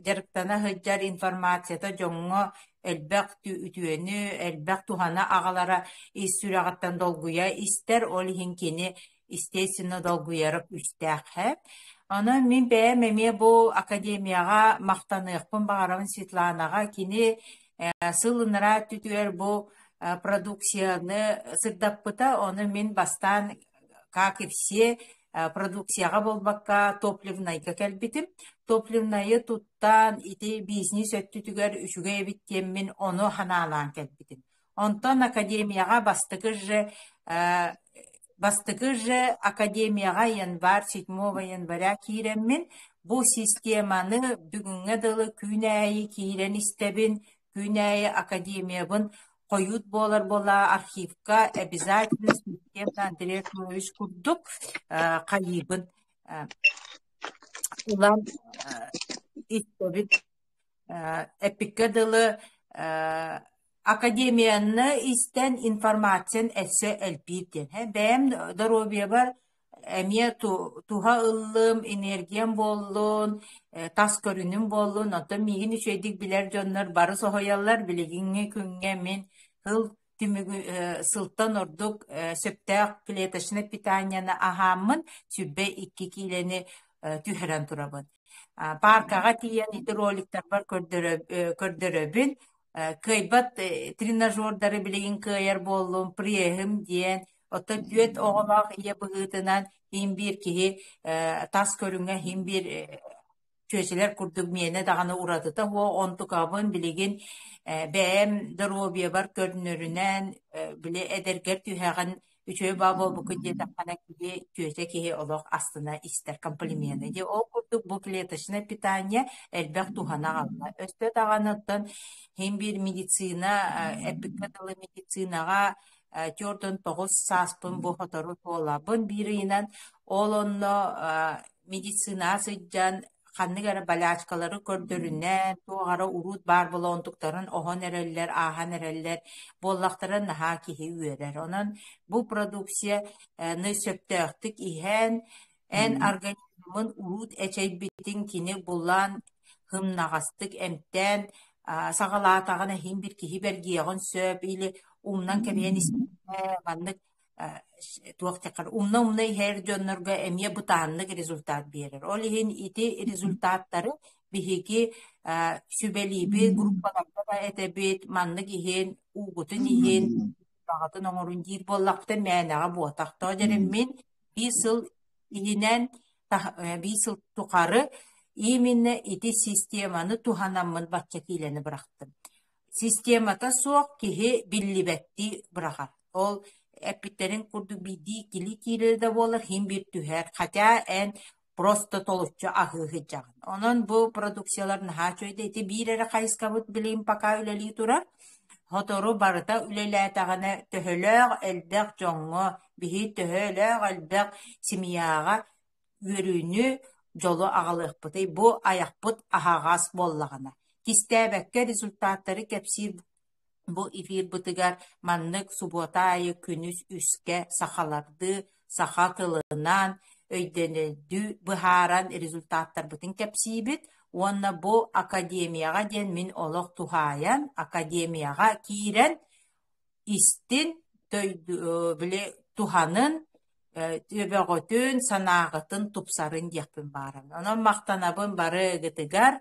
[SPEAKER 7] жарыктана хыджар информацията жоҥҥо элбэх үтүөнү элбэх тухана аҕалара ис-сүрэҕиттэн долгуя истер ол иһин естественно долгуярык үстээхэ. Онон мин бэм эмиэ бу академияга мактаныахпын баҕарабын Светланага кини сылынара түтүөр бу продукцияны сырдаппыта, оны мин бастан, как и все, продукцияға болбакка топливнайга кэлбитим. Топливнайы туттан ити бизнес өттүтүгөр үчүгө эбиттен мин ону ханаалаан кэлбитим. Онтон академияга бастыгы академияга январь 7 января кииреммин. Бу системаны бүгүнгө дылы күнээи киирен истебин, күнээи академиябын коют бола архивка обязательно системно Андрей Клович курдук кайыбын улам истебит эпикке дылы академияны истен информациyan эссе элбирден. Бэм здоровье бар эмие туха ыллым, энергиям боллун, тас көрүнүм боллун, оттон мигин үчөйдик билер жоннор бары соһояллар билигиңе күнгө мен хыл түмүгү сылтан ордук сөптөк клеточный питанияны ахаммын сүббе 2 килени түһэрэн турабын. Паркага тиен ити роликтар бар көрдөрөбүн. Кайбат тренажердары билигин кыйар боллун, приехим диен, отто дүет оголақ ие быгытынан химбир киһи тас көрүңө химбир чөсөлөр курдук миэне даганы уратыта хуо онтукабын билигин бэм здоровье бар көрүнөрүнэн биле эдергер түһэгэн үчөө бабо букуде такана киһи чөсө киһи олох астына истер комплименты де ол курдук бу клеточное питание элбэх тухана галла өстө таганаттан химбир медицина эпикадылы медицинага Jordan 9 саспын бу хотору толабын биринен олонно медицина сыджан ханныгара балячкалары көрдөрүнен тугара урут бар болонтуктарын охон эреллер ахан эреллер боллактарын наха киһи үөрер. Онон бу продукция ны сөптөктүк иһэн эн организмын урут эчейбитин кини булан хымнагастык эмтен сагалаатагана хим бир киһи бергиягын сөп или умнан кемиен маннык туактакар умна хер жоннорга эмие бутааннык результат берер. Ол иһин ити результаттары биһиги сүбелиби группаларда да этебит маннык иһин угутун иһин багатын оңорун дир боллакта мээнага буотакта жереммин бисыл иһинен бисыл тукары именно ити системаны туханаммын батча кийлени бырактым. Системата соқ киһи биллибетти бырахар. Ол эпиттерин курду биди кили да болар хим бир түһэр хотя эн просто толуччу ахыгы жагын. Онон бу продукциялар наха чөйдө ити бирере кайыскабыт билим пока үлели турар. Хотору барыта үлелетаганы төһөлөг элдек жоңго биһи төһөлөг элдек семьяга үрүнү жолу агалыкпыты бу аяқпыт ахагас боллагана. Кистебекке результаттары кепсир бу эфир бытыгар маннык суботайы күнүс үске сахаларды саха тылынан өйдөнөдү быхаран результаттар бытын кепсибит. Онна бу академияга ден мин олох тухаян академияга кирен истин биле туханын төбөгөтүн санаагытын тупсарын дияппын барам. Онон мактанабын бары гытыгар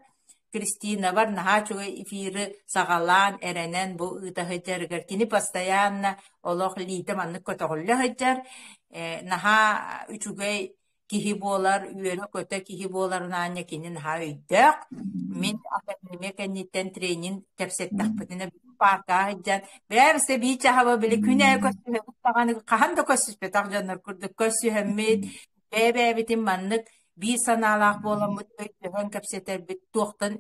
[SPEAKER 7] Кристина бар наха чугай эфиры сагалан эренен бу ыта хыджарыгар кини постоянно олох лита маннык көтөгүллө хыджар наха үчүгай киһи болар үөрө көтө киһи болар наanya кини наха өйдөк мин академия кенниттен тренинг кепсеттахпытына парка хыджар бээрсе бича хаба биле күнэ көсүһө таганы каханда көсүспе тагжаннар курдук көсүһөммит бебебитин маннык би саналақ боламыт өйдөгөн кепсетер бит туохтан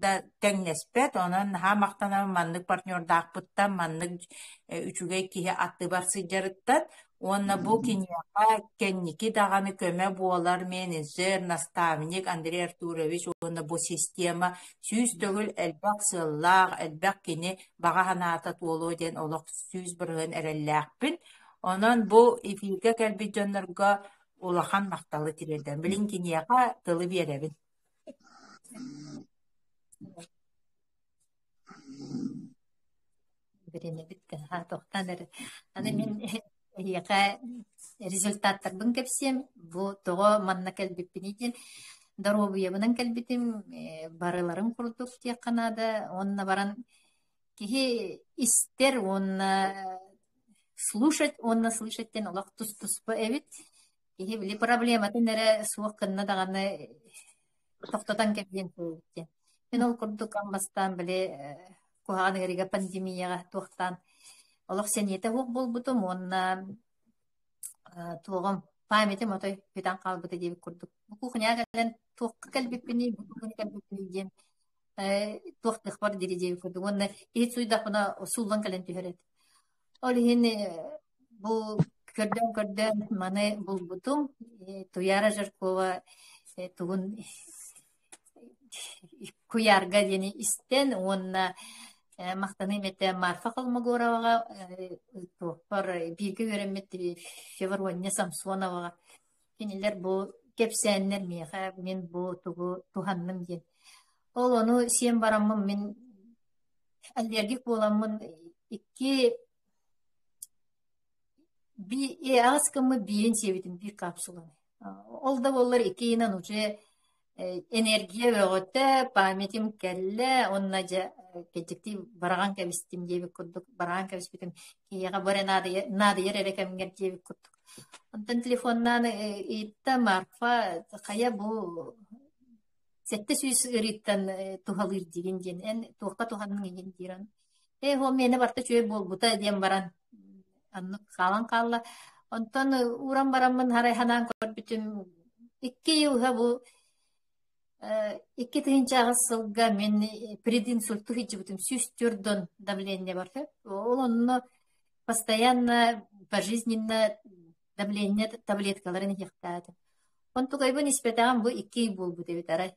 [SPEAKER 7] да теңнеспет онан ха мактана маннык партнердаакпыттан маннык үчүгэй киһи атты бар сыджарыттан онна бу киньяка кенники даганы көмө буолар менеджер наставник Андрей Артурович онна бу система сүз төгүл элбак сыллаах элбак кини бага ханаата туолу ден олох сүз бырыгын эреллээкпин онон бу эфирге келбит жоннорго улахан макталы тирерден билин кинияка тылы биэребин.
[SPEAKER 1] Бирене битте. Тоқтан әрі. Аны мен яқа результаттар бін кепсем, бу тоға манна кәлбіппінейден даробуябынан кәлбітім, барыларын құрдық тек қанады, онна баран кихи истер, онна слышаттен олақ тұс-тұспы әбіт, кихи білі проблематын әрі суық қынна дағаны тоқтатан кәлбен сөйттен. Мен ол құрдық амбастан біле куханы эриге пандемияга туохтан олох сенете хук болбутум онна туогом памятим отой бүтан калбыты деп курдук кухняга келен туокка келбиппини кухня келбиппини ден туоктык бар дири деп курдук онна эт суйда куна сулдан келен түһөрет ол хин бу көрдөн маны болбутум туяра жаркова тугун куярга дени истен онна мақтаны мете марфа калмагоровага топар биге веремет февронне самсоновага кинилер бу кепсеннер меха мен бу тугу туханным ден ол ону сен бараммын мен аллергик боламмын икки би аскамы биен себитим бир капсуланы ол да болар иккиинен уже энергия веготе памятим келле онна же кечекти бараган кебистим деп курдук бараган кебиспитим кияга боре нады ерере кемгер деп курдук онтан телефоннан итта марфа кая бу сетте сүйс ыриттан тухалыр деген ден эн туакка туханның еген диран хо мени барта чөй болбута дем баран анны калан калла онтан уран барамын харайханан көрбүтүм 2 жылга бу 2000 сылга мен прединсультту хиджибутум сүйстөрдөн давление бар. Ол онно постоянно пожизненно давление таблеткаларын яктады. Онтугайбы ниспетаган бу 2 болбу дебит арай.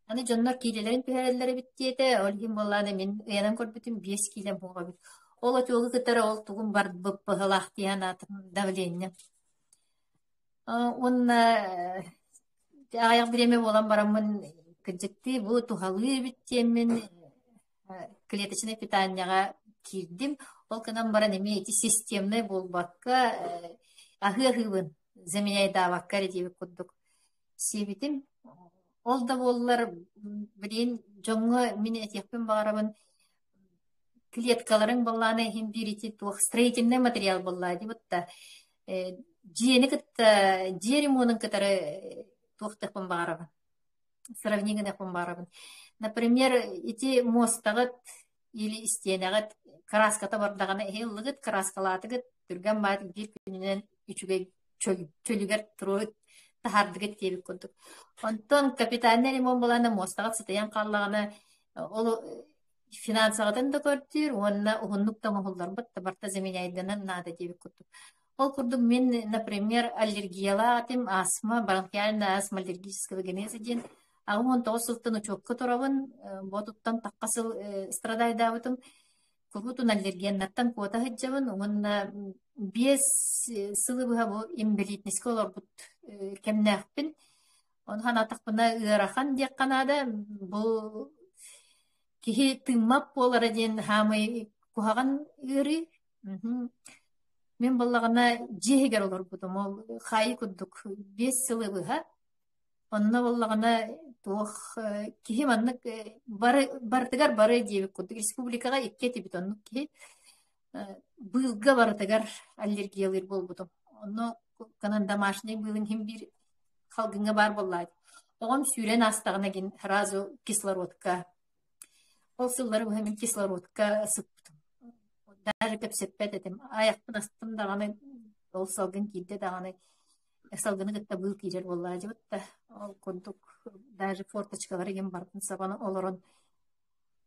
[SPEAKER 1] Аны жоннор килелерин пехерелери биттиете, ол ким болланы мен уянан көрбүтүм 5 килем буга бит. Ол отугу кытары ол тугун бар быппыгылах диянатын давление. Онна аяк биреме болан барамын кыжыкты бу тухалы биттемен клеточное питанияга кирдим. Ол кынан баран эме эти системный болбакка ахы-ахыбын заменяй давакка деп курдук. Себитим ол да боллар бирин жоңго мен этекпен барабын клеткаларын болланы хим бирити тух строительный материал болла деп та жени кытта жеримонун кытары туохтахпын барабын. Сравнение барабын. Например, эти мостагат или стенагат краската бардагана эллыгыт краскалатыгыт түргөн баат бир күнүнөн үчүгө чөлүгөр туруп тахардыгыт деп көрдүк. Онтон капитальный ремонт боланы мостагат сытаян каллагана ол финансагатын да көрдүр, онна угуннуктан оголлор бат барта земеляйданан нада деп көрдүк. Ол курдук мен, например, аллергиялатым, астма, бронхиальная астма, аллергического генеза ден. Агон тоосылтын учокка турабын, ботуттан таккасыл страдайдабытым. Кургутун аллергияннаттан кота хыджабын, онна без сылыбыга бу имбелитнеске олар бут кемнәхпин. Онхан атакпына ыарахан дек канада, бу кихи тыммап болара ден хамы кухаган ыары. Мен боллагана жегер олар бутум, ол хай куддук 5 сылыбыга. Онна боллагана туох кихи маннык бартыгар бары деп куддук. Республикага 2 тибит оннук кихи быылга бартыгар аллергиялыр болбутум. Онно канан домашний быылын хим бир халгынга бар боллайды. Оғам сүйрен астағына ген разу кислородка. Ол сыллары бұхамин кислородка сыптым. Даже көпсеппет етім. Аяқпын астым дағаны, ол салгын кейді дағаны, салгыны кітті бұл кейдер боллайды. Ол көндік, даже форточкалары ген бардың сабаны олырын.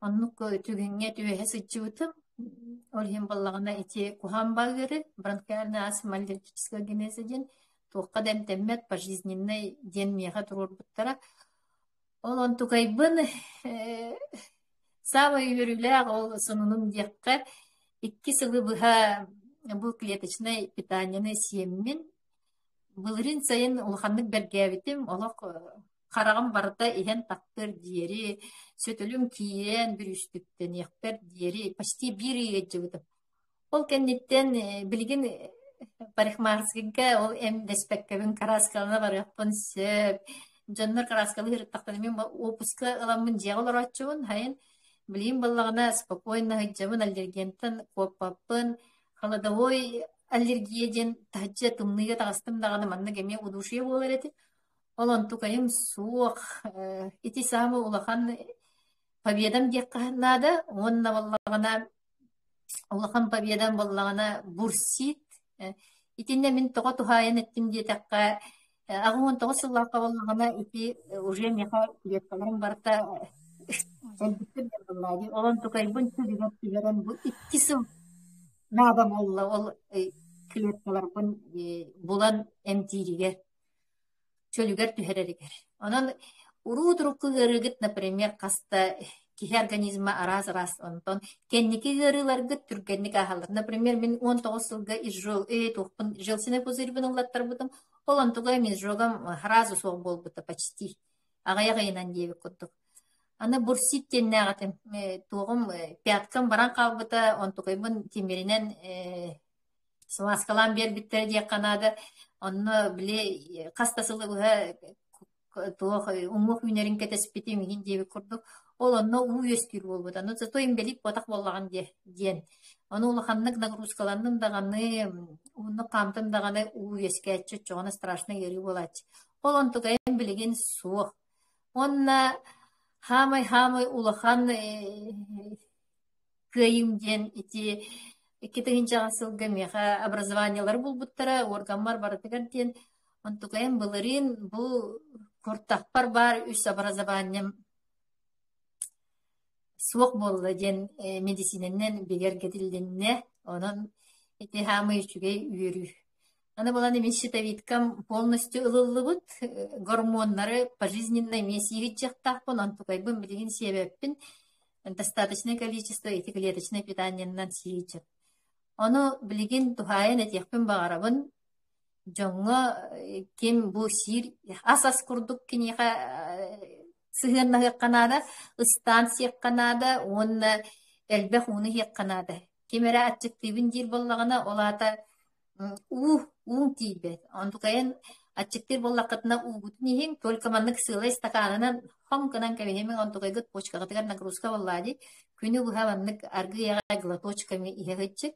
[SPEAKER 1] Оннық түгінге түйе сычы ұтым. Ол ген боллағына ете кухам бағыры, бронхиальный астма аллергического генеза ден, тоққа дәмтәммет пожизненный ден меға тұрор бұттара. Ол он тұқайбын сава үйірілі ол сынының деққа 2 сылы бұға бұл клеточный питанияны семмен Былырын сайын улханнык бергәбитим, олох қарағым барда иһен тактыр диери, сөтөлүм киен bir үстүктен яктар диери, почти bir иге жыбытым. Ол кеннеттен билген парикмахерскийге ол эм деспеккебин караскалына барыппын сөп. Жоннор караскалы хырттактан мен опуска ыламын жегол орачуун, хайын билим баллагына спокойно хыджабын аллергентен коппаппын, холодовой аллергияден тахджа тымныга тагыстым даганы манна кеме удушие болар эти. Олон тукайым суох ити самы улахан победам декканада, онна баллагына улахан победам баллагына бурсит. Итинне мен тога тухайын эттим диетакка агын тога сыллакка баллагына ити уже меха диеткаларым барта элбиттер баллагы. Олон тукайбын түгүп тигерен бу иттисим надам алла ол клеткаларбын булан эмтириге чөлүгер түһәреригер. Онан уру-турукку гырыгыт, например, каста кихи организма арас-арас онтон кенники гырыларгыт түргенник ахалар. Например, мен 19 сылга изжол тухпын жылсыны пузырбын улаттар бутым. Олон тугай мен жогам харазы соқ болбута почти. Агая-гайнан дебе куддук. Аны бурсит теннагатым тугум пяткам баран калбыта, он тугайбын темеринен Сласкалан бербиттер дия канада, онно биле кастасылы буга туох умух үнерин кетеспити мигин деби курдук. Ол онно уюстир болбут. Аны зато им белип ботак боллаган диен. Оны улаханнык нагрузкаландым даганы, уну камтым даганы уюскетчи чоғаны страшно ери болач. Ол онтуга им билеген суох. Онна хамай улахан кыйым ден ити Иккетегинче асылга меха образованиялар булбуттара, органмар баратыгар ден, онтукайын былырин бу куртақпар бар үс образованиям суок болла ден медициненен бегер кетилденне, онон эти хамы үчүгей үйөрү. Аны болан мен щитовидкам полностью ылылыбыт, гормоннары пожизненной месиги жактақпын, онтукайбын билген себеппин достаточное количество эти клеточное питаниянан сиичет. Оны билеген тухайын этекпен бағарабын, жоңға кем бу сир асас курдук кенеха сыгырнағы қанада, станция қанада, онна әлбәқ уны хек қанада. Кемері атчықтыбын дир боллағына олата уң тейбет. Ондукайын атчықтыр боллақытына уғытын ехен, только маннық сылай стаканынан хом кынан кәбенемен ондукайгыт почкағытығар нагрузка боллади. Күні бұға маннық арғы яға глоточками ехетчік.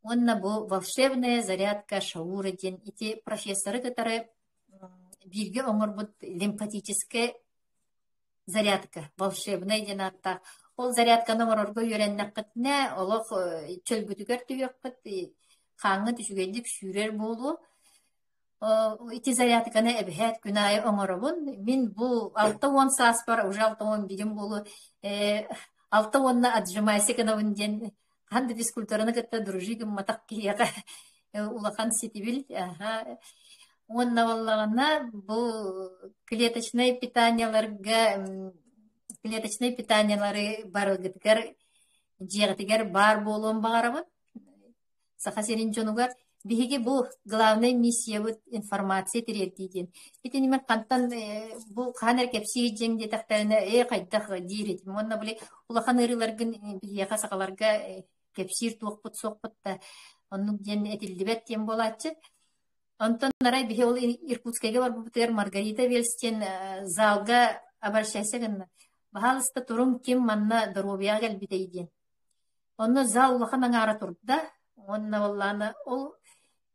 [SPEAKER 1] Онна бу волшебная зарядка шаура ден. Ити профессоры, которые бирге оңырбыт лимфатическая зарядка, волшебная ден атта. Ол зарядканы оңырырға үйреннаққытне, олық чөлбүтігер түйеққыт, қаңы түшігендік сүйрер болу. Ити зарядканы әбіхәт күнайы оңырыбын. Мен бұл 6-10 саас бар, уже 6-10 бігім болу. 6-10-на отжимайсы кынавын ден. Ханды физкультураны кытта дружигім матақ кейеға улахан сетибіл. Онна боллағына бұл клеточный питаниялары барылгытыгар жиғытыгар бар болуын бағарабын. Сақа серин жонугар биһиги бу главный миссия бу информация терердийден. Битин мен кантан бу ханер кепси жеңде тактарына кайдах дирет. Монна биле улахан ырыларгын бияка сакаларга кепсир туокпут сокпутта. Онну ден этилдибет тем болачы. Антон нарай бихи ол Иркутскеге бар бутер Маргарита Велстен залга обращайся гынна. Бахалыста турум ким манна здоровья гэлбитейден. Онну зал улахан аңара турда. Онна воллана ол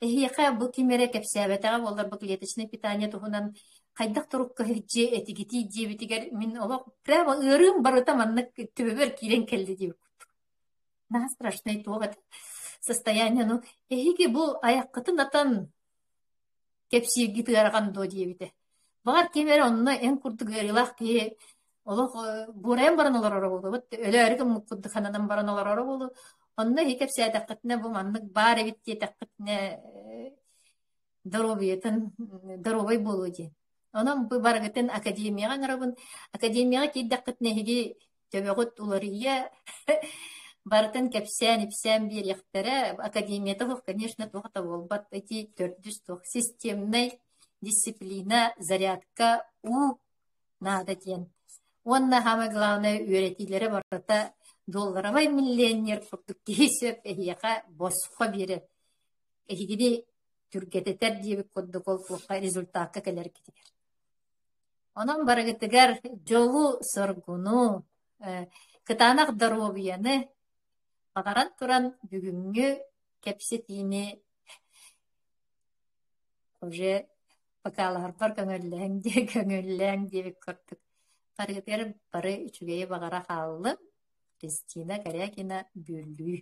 [SPEAKER 1] эхиэхэ бу кимере кепсэбэтага боллар бу клеточное питание тухунан хайдах турукка хиджи этигити дебитигер мин олох прямо ырым барыта маннык төбөр кирен келди деп. На страшный тогат состояние, ну эхиге бу аяққытын атан кепсиги тыгарган до дебите. Бар кемере онна эн курдук ырылах ке олох бурен бараналар болду. Вот өлөрүгө муккуд ханадан бараналар болду. Онна хикеп сәдәкътне бу маннык бар бит тәкътне доровый болу ди. Онан бу баргытын академияга нарабын. Академияга киддәкътне хиги төбөгөт уларыя Бартын кепсен, ипсен bir яхтара академията в, конечно, тухта волбат эти төрдүс тух системный дисциплина, зарядка у надо тен. Онна самое главное үйретилері барата долларовой миллионер курдук кейсеп эхияка босқа бире. Эхигиди түргететер дебі коддук ол туққа результатка келер кетер. Онан барагытыгар жолу соргуну, кытанақ здоровьяны Ағаран туран бүгүнгү кепсетини уже бакалар бар көңөлләң деп көрдүк. Барыгытыр бары үчүгейе багара халлы Кристина Корякина бүлүү.